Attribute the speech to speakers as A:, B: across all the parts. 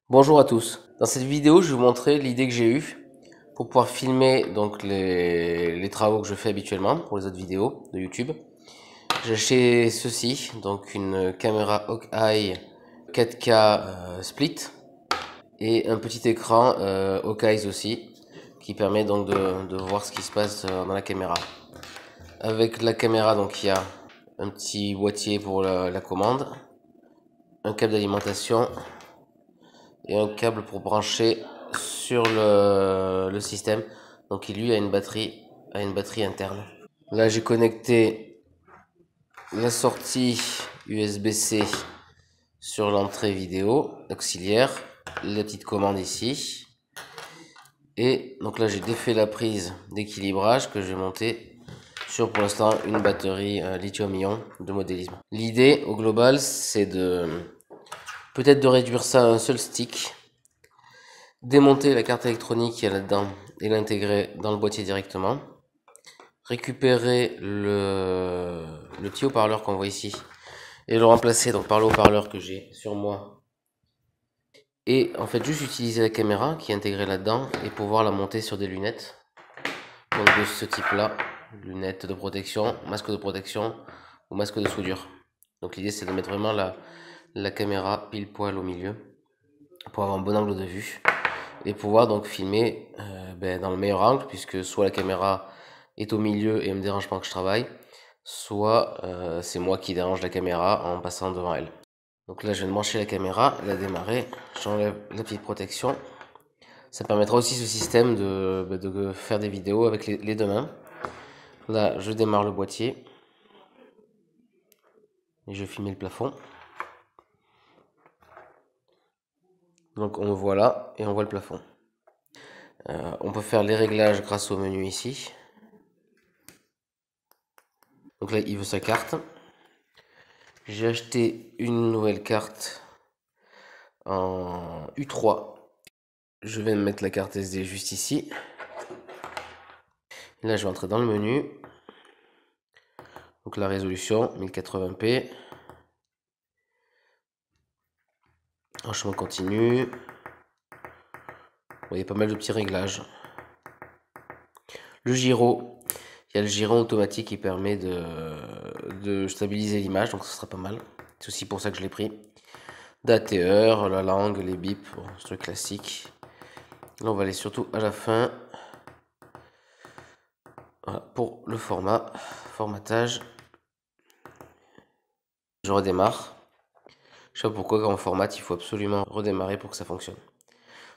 A: Bonjour à tous. Dans cette vidéo, je vais vous montrer l'idée que j'ai eue pour pouvoir filmer donc les travaux que je fais habituellement pour les autres vidéos de YouTube. J'ai acheté ceci, donc une caméra Hawkeye 4K split et un petit écran Hawkeye aussi qui permet donc de voir ce qui se passe dans la caméra. Avec la caméra, donc il y a un petit boîtier pour la commande, un câble d'alimentation et un câble pour brancher sur le système. Donc il lui a une batterie interne. Là j'ai connecté la sortie USB-C sur l'entrée vidéo auxiliaire, la petite commande ici. Et donc là j'ai défait la prise d'équilibrage que j'ai montée sur pour l'instant une batterie lithium-ion de modélisme. L'idée au global c'est de peut-être de réduire ça à un seul stick, démonter la carte électronique qu'il y a là-dedans et l'intégrer dans le boîtier directement, récupérer le petit haut-parleur qu'on voit ici et le remplacer donc par le haut-parleur que j'ai sur moi, et en fait juste utiliser la caméra qui est intégrée là-dedans et pouvoir la monter sur des lunettes donc de ce type là, lunettes de protection, masque de protection ou masque de soudure. Donc l'idée c'est de mettre vraiment la caméra pile poil au milieu pour avoir un bon angle de vue et pouvoir donc filmer dans le meilleur angle, puisque soit la caméra est au milieu et me dérange pendant que je travaille, soit c'est moi qui dérange la caméra en passant devant elle. Donc là je viens de brancher la caméra, la démarrer, j'enlève la petite protection. Ça permettra aussi ce système de faire des vidéos avec les deux mains. Là je démarre le boîtier et je filme le plafond. Donc on me voit là et on voit le plafond. On peut faire les réglages grâce au menu ici. Donc là il veut sa carte. J'ai acheté une nouvelle carte en U3. Je vais mettre la carte SD juste ici. Et là je vais entrer dans le menu. Donc la résolution 1080p. En chemin continu. Bon, il y a pas mal de petits réglages. Le gyro. Il y a le gyro automatique qui permet de stabiliser l'image, donc ça sera pas mal. C'est aussi pour ça que je l'ai pris. Date et heure, la langue, les bips, bon, c'est un truc classique. Là on va aller surtout à la fin. Voilà, pour le formatage. Je redémarre. Je sais pas pourquoi quand on formate, il faut absolument redémarrer pour que ça fonctionne.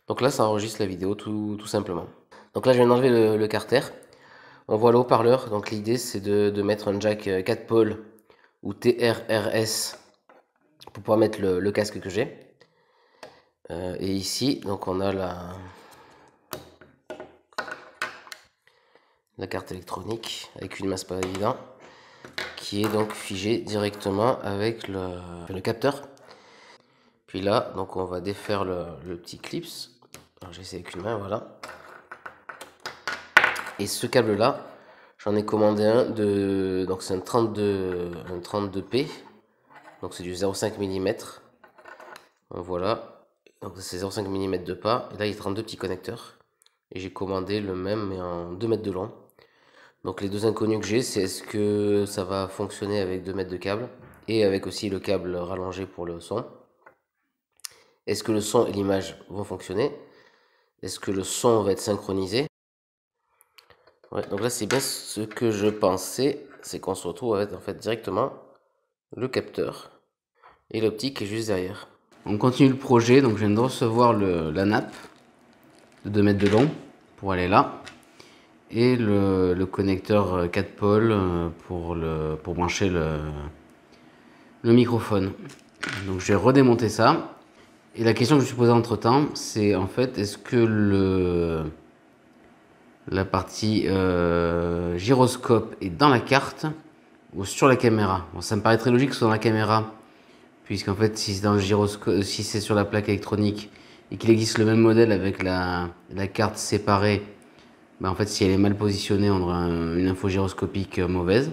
A: Donc là, ça enregistre la vidéo tout simplement. Donc là, je viens d'enlever le carter. On voit le haut-parleur. Donc l'idée, c'est de mettre un jack 4 pôles ou TRRS pour pouvoir mettre le casque que j'ai. Et ici, donc on a la carte électronique avec une masse pas évident qui est donc figée directement avec le capteur. Puis là, donc on va défaire le petit clips. Alors j'essaie avec une main, voilà. Et ce câble là, j'en ai commandé un donc c'est un 32p. Donc c'est du 0,5 mm. Voilà. Donc c'est 0,5 mm de pas. Et là il y a 32 petits connecteurs. Et j'ai commandé le même mais en 2 mètres de long. Donc les deux inconnus que j'ai, c'est est-ce que ça va fonctionner avec 2 mètres de câble et avec aussi le câble rallongé pour le son. Est-ce que le son et l'image vont fonctionner? Est-ce que le son va être synchronisé? Ouais, donc là c'est bien ce que je pensais, c'est qu'on se retrouve avec en fait directement le capteur et l'optique est juste derrière. On continue le projet, donc je viens de recevoir la nappe de 2 mètres de long pour aller là et le connecteur 4 pôles pour brancher le microphone. Donc je vais redémonter ça. Et la question que je me suis posée entre temps, c'est en fait est-ce que la partie gyroscope est dans la carte ou sur la caméra? Bon, ça me paraît très logique que ce soit dans la caméra, puisqu'en fait si c'est dans le gyroscope, si c'est sur la plaque électronique et qu'il existe le même modèle avec la carte séparée, bah en fait si elle est mal positionnée on aura une info gyroscopique mauvaise.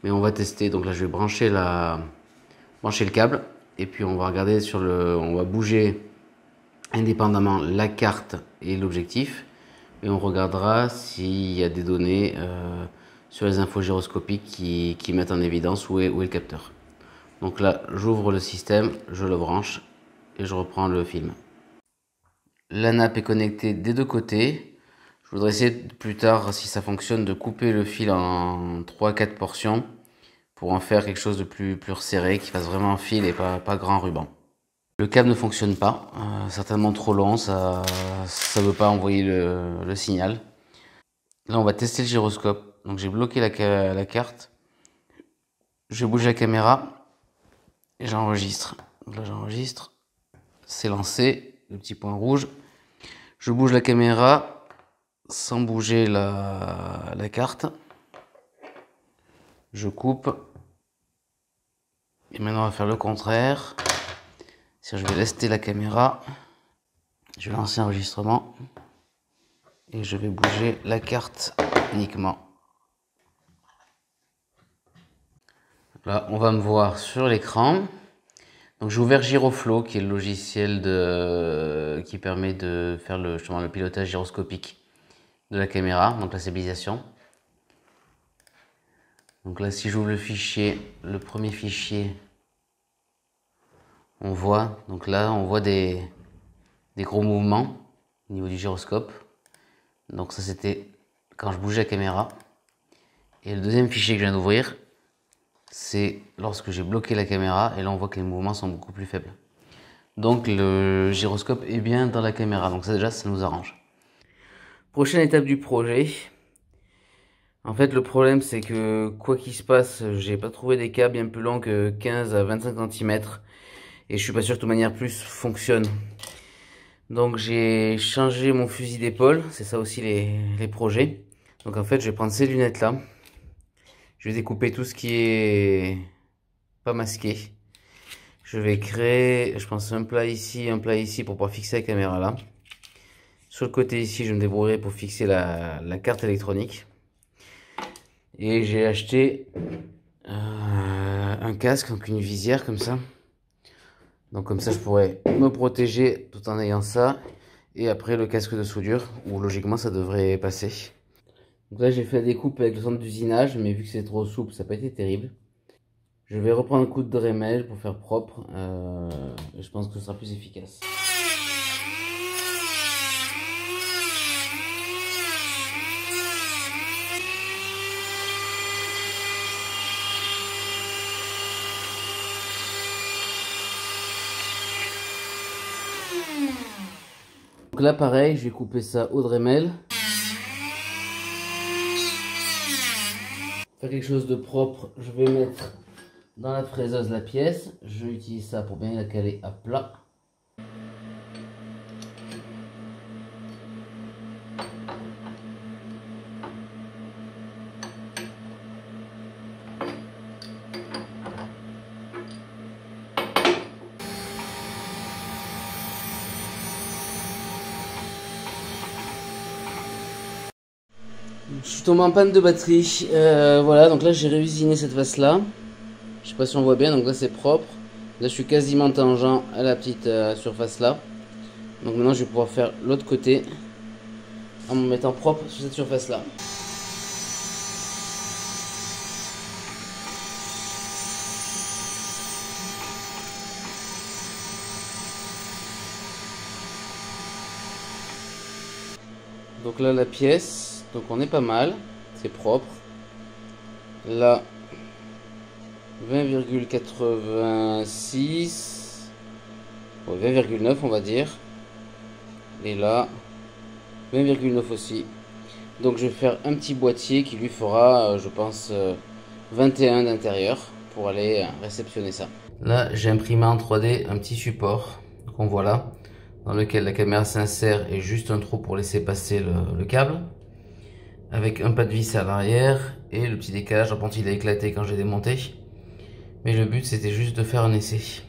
A: Mais on va tester, donc là je vais brancher le câble et puis on va regarder on va bouger
B: indépendamment la carte et l'objectif. Et on regardera s'il y a des données sur les infos gyroscopiques qui mettent en évidence où est le capteur. Donc là, j'ouvre le système, je le branche et je reprends le film. La nappe est connectée des deux côtés. Je voudrais essayer plus tard, si ça fonctionne, de couper le fil en 3-4 portions pour en faire quelque chose de plus resserré, qui fasse vraiment fil et pas grand ruban. Le câble ne fonctionne pas, certainement trop long, ça veut pas envoyer le signal. Là, on va tester le gyroscope. Donc j'ai bloqué la carte, je bouge la caméra et j'enregistre. Donc là, j'enregistre, c'est lancé, le petit point rouge. Je bouge la caméra sans bouger la carte. Je coupe. Et maintenant, on va faire le contraire. Je vais lester la caméra. Je vais lancer l'enregistrement. Et je vais bouger la carte uniquement. Là, on va me voir sur l'écran. Donc j'ai ouvert Gyroflow, qui est le logiciel qui permet de faire justement le pilotage gyroscopique de la caméra, donc la stabilisation. Donc là, si j'ouvre le fichier, le premier fichier, on voit, donc là, on voit des gros mouvements au niveau du gyroscope. Donc ça, c'était quand je bougeais la caméra. Et le deuxième fichier que je viens d'ouvrir, c'est lorsque j'ai bloqué la caméra, et là, on voit que les mouvements sont beaucoup plus faibles. Donc le gyroscope est bien dans la caméra, donc ça déjà, ça nous arrange. Prochaine étape du projet. En fait, le problème, c'est que quoi qu'il se passe, j'ai pas trouvé des câbles bien plus longs que 15 à 25 cm. Et je suis pas sûr que de toute manière plus fonctionne. Donc j'ai changé mon fusil d'épaule, c'est ça aussi les projets. Donc en fait, je vais prendre ces lunettes là. Je vais découper tout ce qui est pas masqué. Je vais créer, je pense, un plat ici pour pouvoir fixer la caméra là. Sur le côté ici, je me débrouillerai pour fixer la carte électronique. Et j'ai acheté un casque, donc une visière comme ça. Donc comme ça, je pourrais me protéger tout en ayant ça. Et après, le casque de soudure, où logiquement, ça devrait passer. Donc là, j'ai fait la découpe avec le centre d'usinage, mais vu que c'est trop souple, ça n'a pas été terrible. Je vais reprendre un coup de Dremel pour faire propre. Je pense que ce sera plus efficace. Donc là pareil, je vais couper ça au Dremel. Faire quelque chose de propre, je vais mettre dans la fraiseuse la pièce. Je utilise ça pour bien la caler à plat. Je suis tombé en panne de batterie, voilà, donc là j'ai réusiné cette face là. Je sais pas si on voit bien, donc là c'est propre. Là je suis quasiment tangent à la petite surface là. Donc maintenant je vais pouvoir faire l'autre côté en me mettant propre sur cette surface là. Donc là la pièce, donc on est pas mal, c'est propre. Là 20,86, 20,9 on va dire. Et là 20,9 aussi. Donc je vais faire un petit boîtier qui lui fera je pense 21 d'intérieur pour aller réceptionner ça. Là j'ai imprimé en 3D un petit support qu'on voit là, dans lequel la caméra s'insère et juste un trou pour laisser passer le câble, avec un pas de vis à l'arrière et le petit décalage. Par contre il a éclaté quand j'ai démonté, mais le but c'était juste de faire un essai.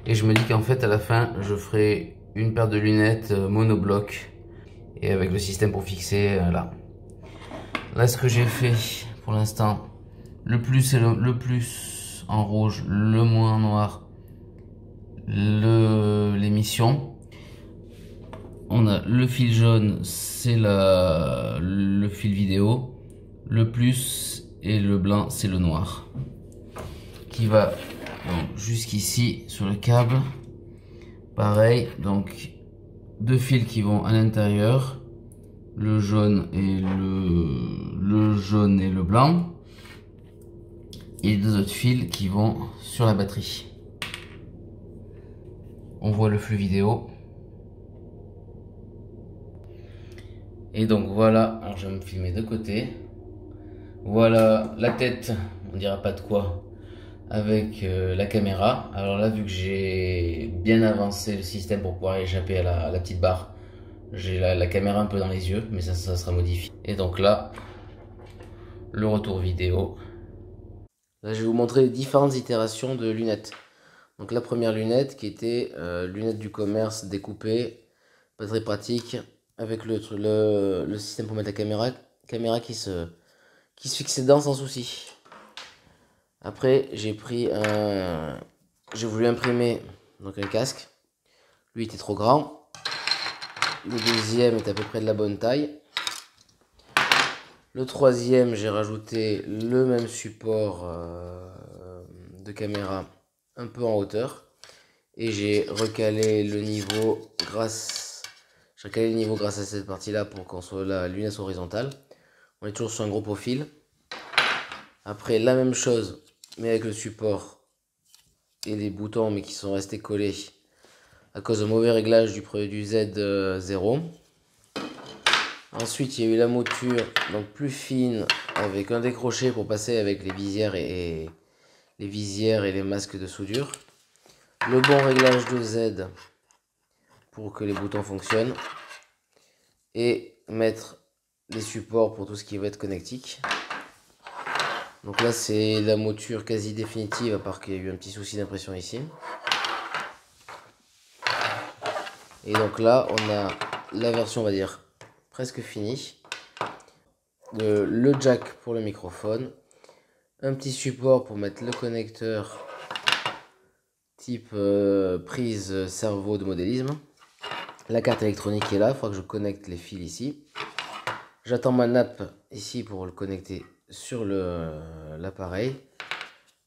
B: Et je me dis qu'en fait à la fin je ferai une paire de lunettes monobloc et avec le système pour fixer là. Là ce que j'ai fait pour l'instant, le plus c'est le plus en rouge, le moins en noir, l'émission. on a le fil jaune, c'est le fil vidéo, le plus, et le blanc, c'est le noir, qui va jusqu'ici sur le câble. Pareil, donc deux fils qui vont à l'intérieur, le jaune et le blanc, et deux autres fils qui vont sur la batterie. On voit le flux vidéo. Et donc voilà, alors je vais me filmer de côté. Voilà la tête, on dira pas de quoi, avec la caméra. Alors là, vu que j'ai bien avancé le système pour pouvoir échapper à la petite barre, j'ai la caméra un peu dans les yeux, mais ça sera modifié. Et donc là, le retour vidéo. Là, je vais vous montrer les différentes itérations de lunettes. Donc la première lunette qui était lunette du commerce découpée, pas très pratique, avec le système pour mettre la caméra qui se fixait dedans sans souci. Après j'ai voulu imprimer donc un casque. Lui était trop grand. Le deuxième est à peu près de la bonne taille. Le troisième, j'ai rajouté le même support de caméra un peu en hauteur. Et j'ai recalé le niveau grâce à cette partie-là pour qu'on soit la lunette horizontale. On est toujours sur un gros profil. Après, la même chose, mais avec le support et les boutons, mais qui sont restés collés à cause de mauvais réglage du Z0. Ensuite, il y a eu la mouture donc plus fine avec un décroché pour passer avec les visières et les masques de soudure. Le bon réglage de Z pour que les boutons fonctionnent. Et mettre les supports pour tout ce qui va être connectique. Donc là, c'est la mouture quasi définitive, à part qu'il y a eu un petit souci d'impression ici. Et donc là, on a la version, on va dire, presque finie. Le jack pour le microphone. Un petit support pour mettre le connecteur type prise cerveau de modélisme. La carte électronique est là, il faudra que je connecte les fils ici. J'attends ma nappe ici pour le connecter sur l'appareil.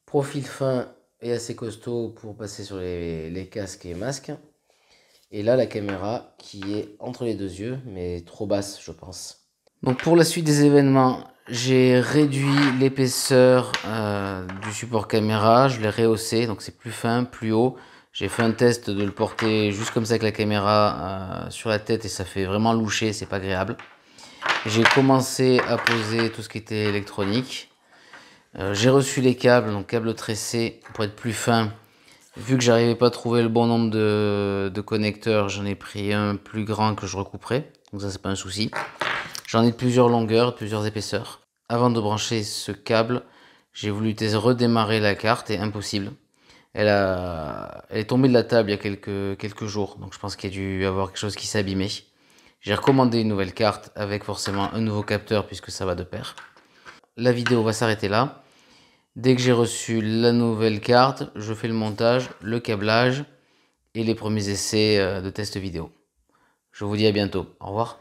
B: Profil fin et assez costaud pour passer sur les casques et masques. Et là, la caméra qui est entre les deux yeux, mais trop basse, je pense. Donc pour la suite des événements, j'ai réduit l'épaisseur du support caméra. Je l'ai rehaussé, donc c'est plus fin, plus haut. J'ai fait un test de le porter juste comme ça avec la caméra sur la tête et ça fait vraiment loucher, c'est pas agréable. J'ai commencé à poser tout ce qui était électronique. J'ai reçu les câbles, donc câbles tressés pour être plus fin. Vu que j'arrivais pas à trouver le bon nombre de connecteurs, j'en ai pris un plus grand que je recouperai. Donc ça, c'est pas un souci. J'en ai de plusieurs longueurs, de plusieurs épaisseurs. Avant de brancher ce câble, j'ai voulu redémarrer la carte et impossible. Elle est tombée de la table il y a quelques jours, donc je pense qu'il y a dû y avoir quelque chose qui s'est abîmé. J'ai recommandé une nouvelle carte avec forcément un nouveau capteur puisque ça va de pair. La vidéo va s'arrêter là. Dès que j'ai reçu la nouvelle carte, je fais le montage, le câblage et les premiers essais de test vidéo. Je vous dis à bientôt. Au revoir.